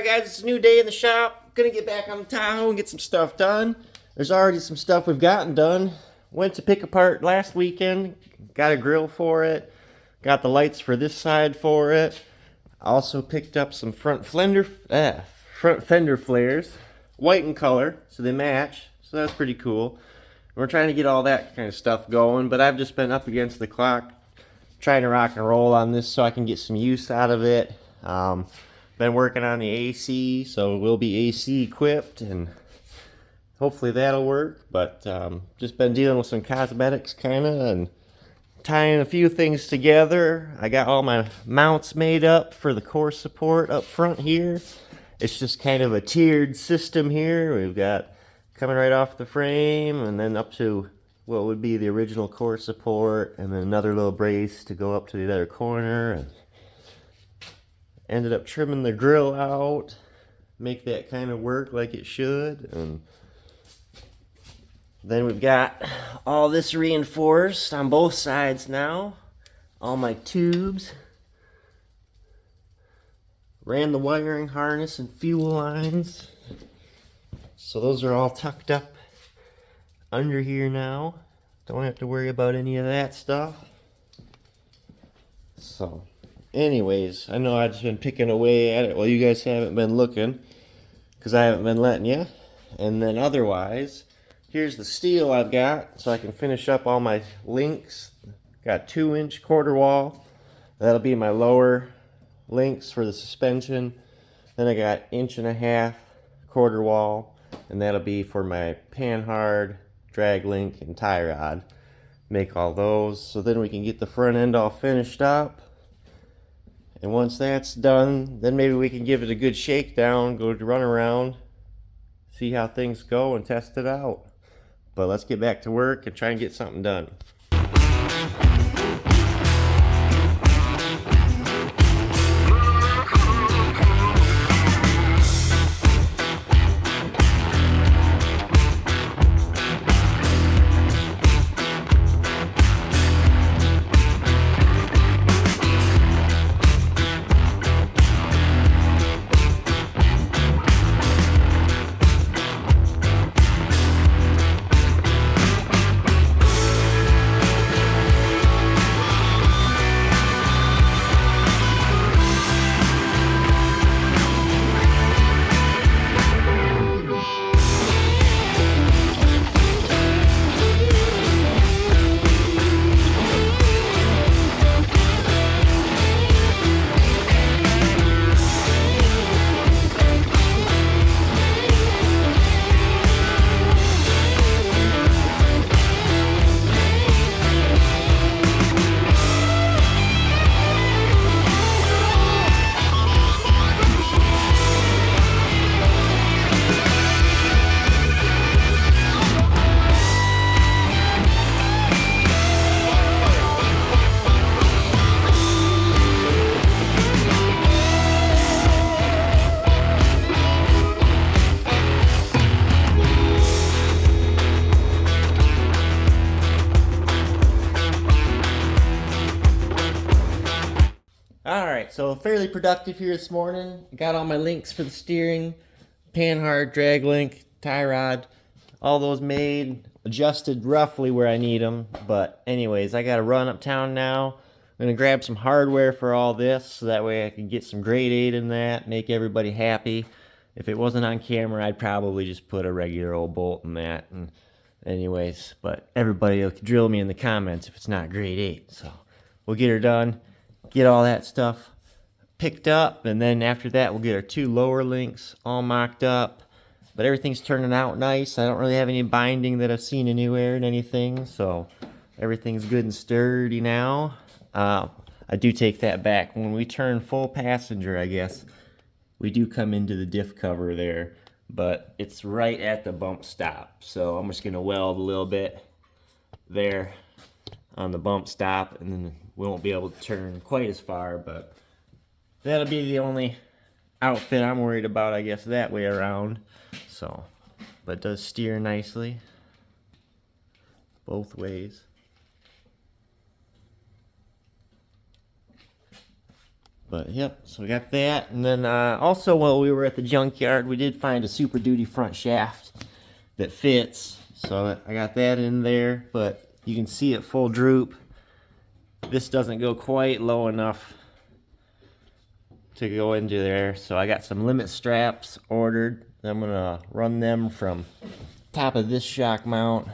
Alright guys, it's a new day in the shop. Gonna get back on the Tahoe and get some stuff done. There's already some stuff we've gotten done. Went to pick apart last weekend. Got a grill for it. Got the lights for this side for it. Also picked up some front fender flares. White in color, so they match. So that's pretty cool. We're trying to get all that kind of stuff going, but I've just been up against the clock trying to rock and roll on this so I can get some use out of it. Been working on the AC, so we'll be AC equipped and hopefully that'll work. But just been dealing with some cosmetics kind of and tying a few things together. I got all my mounts made up for the core support up front here. It's just kind of a tiered system here. We've got coming right off the frame and then up to what would be the original core support, and then another little brace to go up to the other corner. And ended up trimming the grill out, make that kind of work like it should. And then we've got all this reinforced on both sides now. All my tubes. Ran the wiring harness and fuel lines. So those are all tucked up under here now. Don't have to worry about any of that stuff. So anyways, I know I've just been picking away at it while you guys haven't been looking, because I haven't been letting you. And then otherwise, here's the steel I've got so I can finish up all my links. Got 2-inch quarter wall. That'll be my lower links for the suspension. Then I got 1.5-inch quarter wall, and that'll be for my panhard, drag link, and tie rod. Make all those so then we can get the front end all finished up. And once that's done, then maybe we can give it a good shakedown, go to run around, see how things go, and test it out. But let's get back to work and try and get something done. Alright, so fairly productive here this morning. Got all my links for the steering, panhard, drag link, tie rod, all those made, adjusted roughly where I need them. But anyways, I got to run uptown now. I'm going to grab some hardware for all this so that way I can get some grade 8 in that, make everybody happy. If it wasn't on camera, I'd probably just put a regular old bolt in that. And anyways, but everybody will drill me in the comments if it's not grade 8. So we'll get her done. Get all that stuff picked up, and then after that we'll get our 2 lower links all mocked up. But everything's turning out nice. I don't really have any binding that I've seen anywhere and anything, so everything's good and sturdy now. I do take that back. When we turn full passenger, I guess, we do come into the diff cover there, but it's right at the bump stop. So I'm just going to weld a little bit there on the bump stop, and then we won't be able to turn quite as far, but that'll be the only outfit I'm worried about, I guess, that way around. So, but it does steer nicely both ways. But yep, so we got that. And then also while we were at the junkyard, we did find a Super Duty front shaft that fits. So I got that in there, but you can see it full droop. This doesn't go quite low enough to go into there. So I got some limit straps ordered. I'm gonna run them from top of this shock mount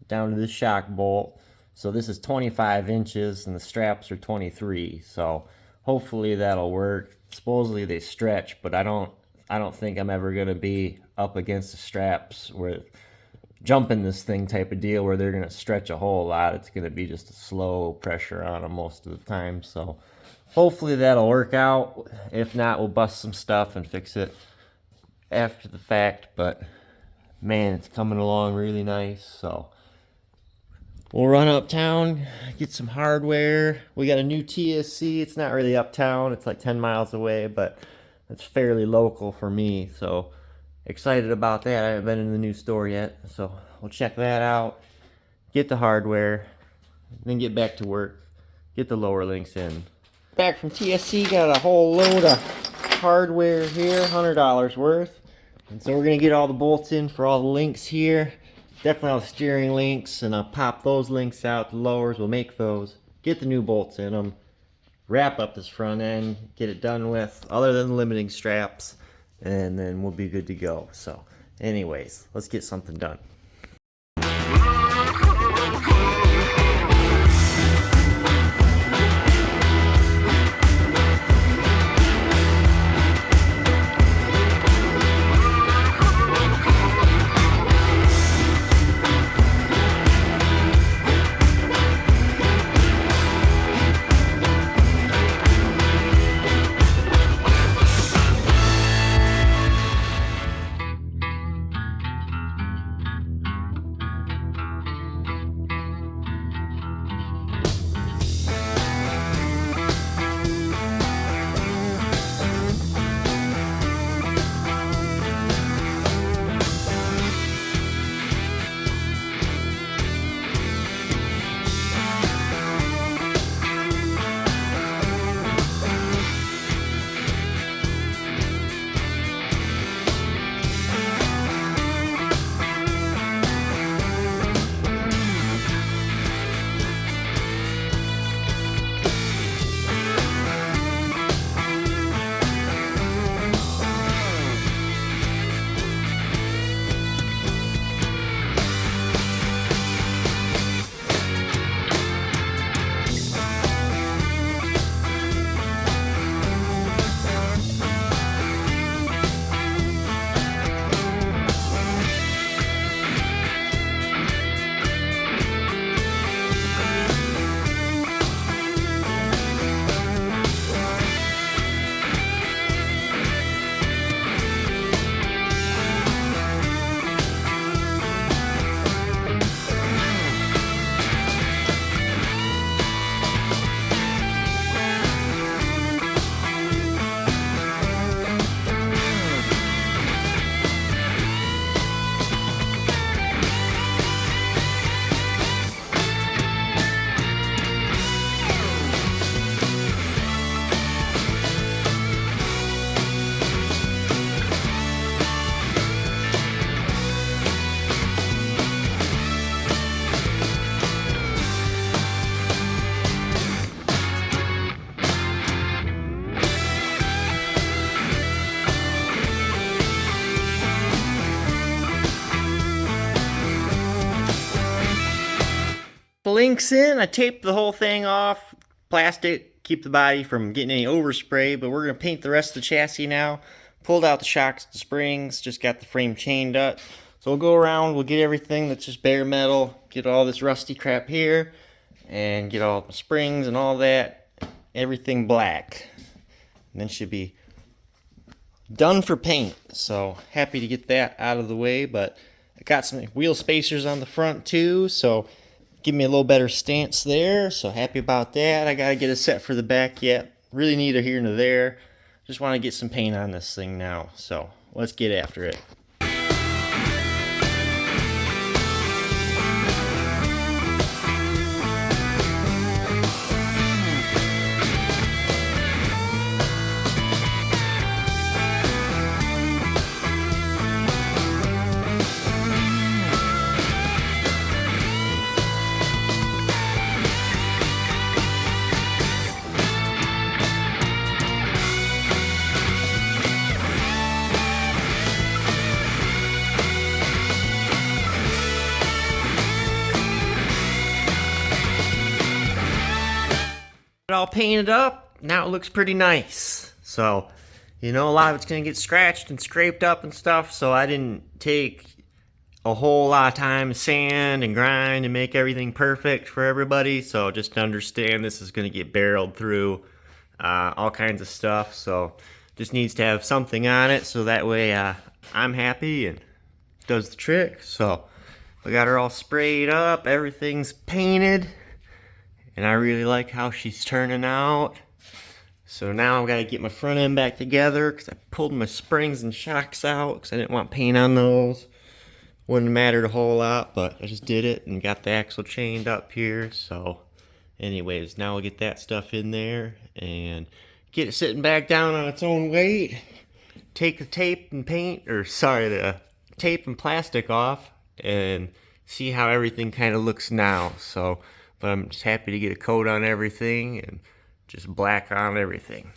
down to this shock bolt. So this is 25 inches and the straps are 23. So hopefully that'll work. Supposedly they stretch, but I don't think I'm ever gonna be up against the straps where jumping this thing type of deal where they're gonna stretch a whole lot. It's gonna be just a slow pressure on them most of the time. So hopefully that'll work out. If not, we'll bust some stuff and fix it after the fact. But man, it's coming along really nice. So we'll run uptown, get some hardware. We got a new TSC. It's not really uptown. It's like 10 miles away, but it's fairly local for me. So excited about that. I haven't been in the new store yet. So we'll check that out, get the hardware, then get back to work, get the lower links in. Back from TSC, got a whole load of hardware here, $100 worth. And so we're going to get all the bolts in for all the links here. Definitely all the steering links, and I'll pop those links out. The lowers, we'll make those, get the new bolts in them, wrap up this front end, get it done with, other than the limiting straps, and then we'll be good to go. So anyways, let's get something done. Links in, I taped the whole thing off, plastic, keep the body from getting any overspray, but we're going to paint the rest of the chassis now. Pulled out the shocks, the springs, just got the frame chained up. So we'll go around, we'll get everything that's just bare metal, get all this rusty crap here, and get all the springs and all that, everything black. And then should be done for paint. So happy to get that out of the way, but I got some wheel spacers on the front too, so give me a little better stance there, so happy about that. I gotta get a set for the back yet. Really neither here nor there. Just want to get some paint on this thing now, so let's get after it. all painted up, now it looks pretty nice. So, you know, a lot of it's going to get scratched and scraped up and stuff, so I didn't take a whole lot of time to sand and grind and make everything perfect for everybody. So just understand this is going to get barreled through all kinds of stuff. So just needs to have something on it so that way I'm happy and does the trick. So we got her all sprayed up, everything's painted, and I really like how she's turning out. So now I've got to get my front end back together because I pulled my springs and shocks out because I didn't want paint on those. Wouldn't have mattered a whole lot, but I just did it and got the axle chained up here. So anyways, now we'll get that stuff in there and get it sitting back down on its own weight. Take the tape and paint, or sorry, the tape and plastic off and see how everything kind of looks now. So, but I'm just happy to get a coat on everything and just black on everything.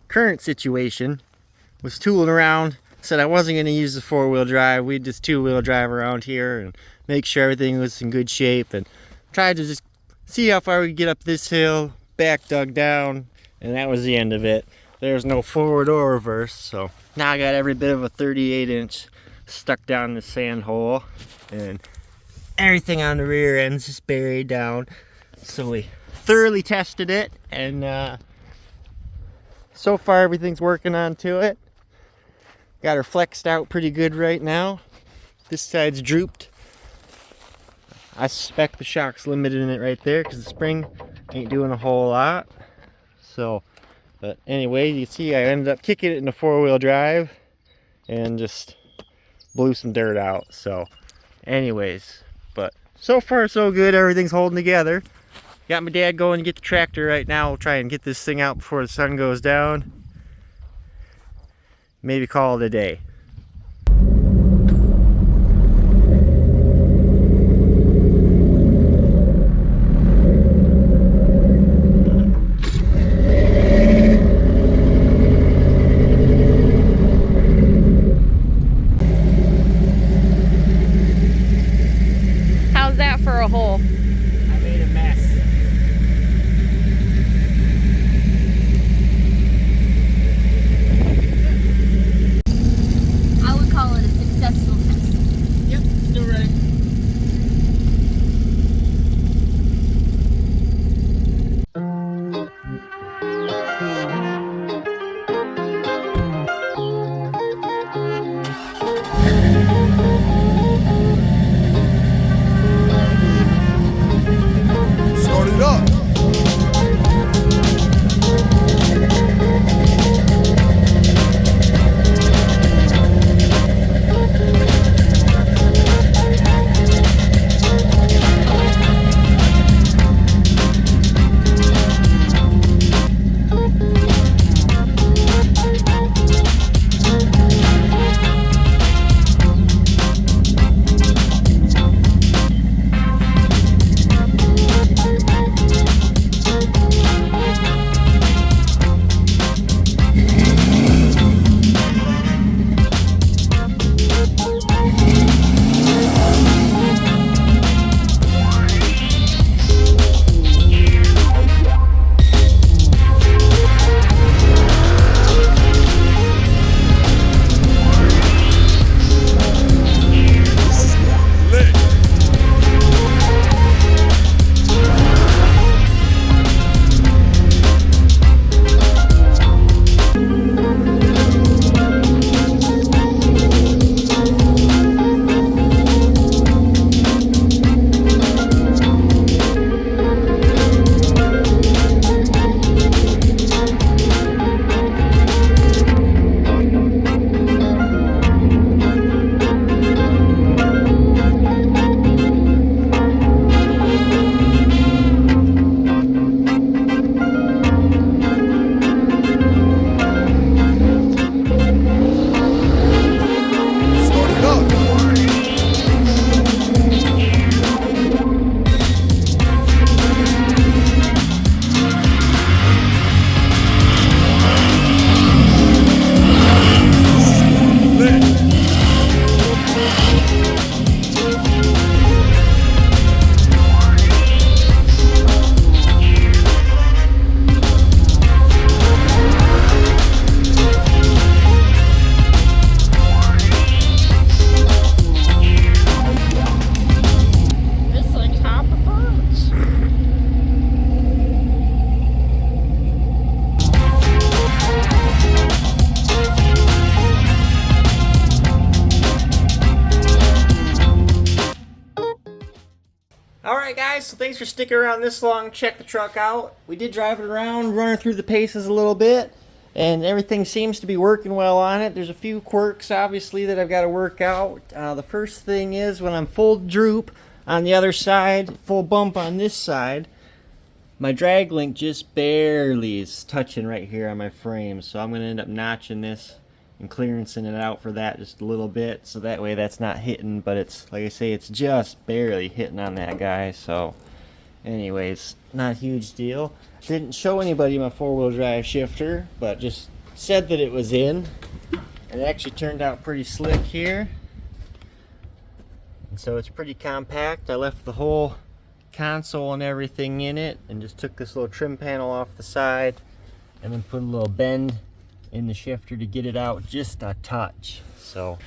Current situation was tooling around, said I wasn't going to use the four-wheel drive. We'd just two-wheel drive around here and make sure everything was in good shape, and tried to just see how far we could get up this hill, back dug down, and that was the end of it. There's no forward or reverse, so now I got every bit of a 38-inch stuck down in the sand hole, and everything on the rear end's just buried down. So we thoroughly tested it, and so far everything's working onto it. Got her flexed out pretty good right now. This side's drooped. I suspect the shock's limited in it right there because the spring ain't doing a whole lot. So, but anyway, you see I ended up kicking it into four-wheel drive and just blew some dirt out. So anyways, but so far so good. Everything's holding together. Got my dad going to get the tractor right now. We'll try and get this thing out before the sun goes down. Maybe call it a day. How's that for a hole? I made a mess. guys, so thanks for sticking around this long. Check the truck out. We did drive it around, running through the paces a little bit, and everything seems to be working well on it. There's a few quirks, obviously, that I've got to work out. The first thing is when I'm full droop on the other side, full bump on this side, my drag link just barely is touching right here on my frame, so I'm going to end up notching this and clearancing it out for that just a little bit, so that way that's not hitting, but it's, like I say, it's just barely hitting on that guy. So anyways, not a huge deal. Didn't show anybody my four-wheel drive shifter, but just said that it was in. It actually turned out pretty slick here, and so it's pretty compact. I left the whole console and everything in it and just took this little trim panel off the side and then put a little bend in the shifter to get it out just a touch. So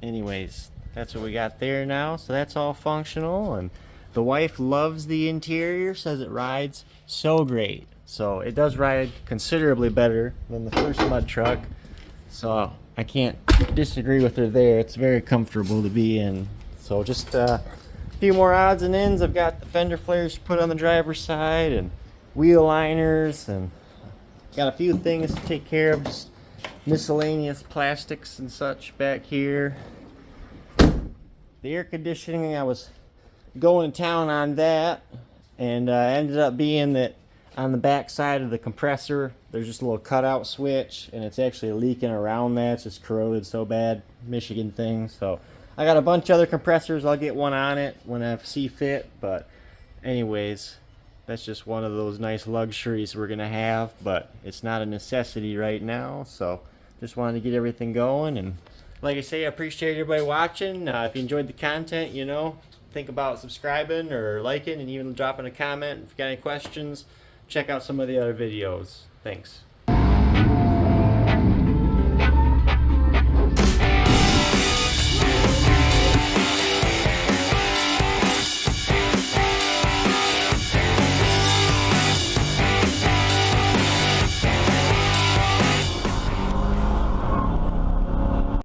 anyways, that's what we got there now. So that's all functional, and the wife loves the interior, says it rides so great. So it does ride considerably better than the first mud truck, so I can't disagree with her there. It's very comfortable to be in. So just a few more odds and ends. I've got the fender flares put on the driver's side and wheel liners, and got a few things to take care of, just miscellaneous plastics and such back here. The air conditioning, I was going to town on that, and ended up being that on the back side of the compressor there's just a little cutout switch, and it's actually leaking around that. It's just corroded so bad, Michigan thing. So I got a bunch of other compressors. I'll get one on it when I see fit, but anyways, that's just one of those nice luxuries we're gonna have, but it's not a necessity right now. So just wanted to get everything going, and like I say, I appreciate everybody watching. If you enjoyed the content, you know, think about subscribing or liking, and even dropping a comment. If you got any questions, check out some of the other videos. Thanks.